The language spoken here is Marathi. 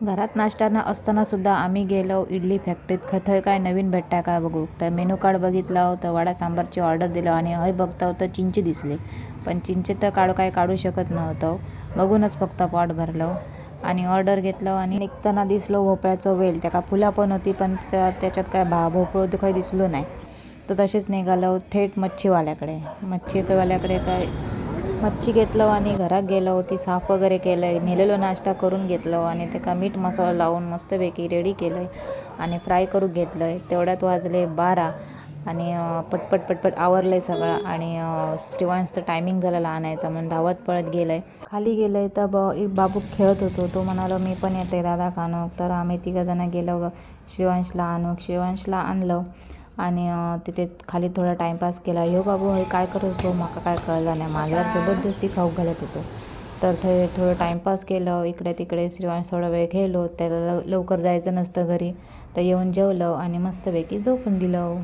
घरात नाश्ता असताना सुद्धा आम्ही गेलो इडली फॅक्टरीत. थंय काय नवीन भेटताय काय बघू. तर मेनू कार्ड बघितलं तर वडा सांबारची ऑर्डर दिलं आणि हय बघता तर चिंचे दिसले, पण चिंचे तर काढू शकत नव्हतं. बघूनच फक्त पोट भरलं आणि ऑर्डर घेतलं आणि निघताना दिसलो भोपळ्याचं वेल. त्याका फुला पण होती, पण त्याच्यात काय भोपळं ते काही दिसलो नाही. तर तसेच निघालो थेट मच्छीवाल्याकडे काय मच्छी घेतलं आणि घरात गेलो. ती साफ वगैरे केलं, नेलेलो नाश्ता करून घेतलो आणि त्याला मीठ मसाला लावून मस्तपैकी रेडी केलं आहे आणि फ्राय करून घेतलं आहे. तेवढ्यात वाजले 12 आणि पटपट आवरलं आहे सगळं. आणि श्रीवांशचं टायमिंग झालेला आणायचा म्हणून धावत पळत गेलं आहे. खाली गेलं आहे तर एक बाबू खेळत होतो. तो म्हणाला मी पण येते दादा कानो. तर आम्ही तिघंजणं गेलो श्रीवांशला आणलं आणि तिथे खाली थोडा टाईमपास केला. ह्यो बाबू हे काय करत होतो माका काय कळलं नाही. माझ्या जबरदस्ती खाऊ घालत होतो. तर ते थोडं टाईमपास केलं इकडे तिकडे. श्रीवांश थोडा वेळ खेळलो. त्याला लवकर जायचं नसतं घरी, तर येऊन जेवलं आणि मस्तपैकी झोपून दिलं.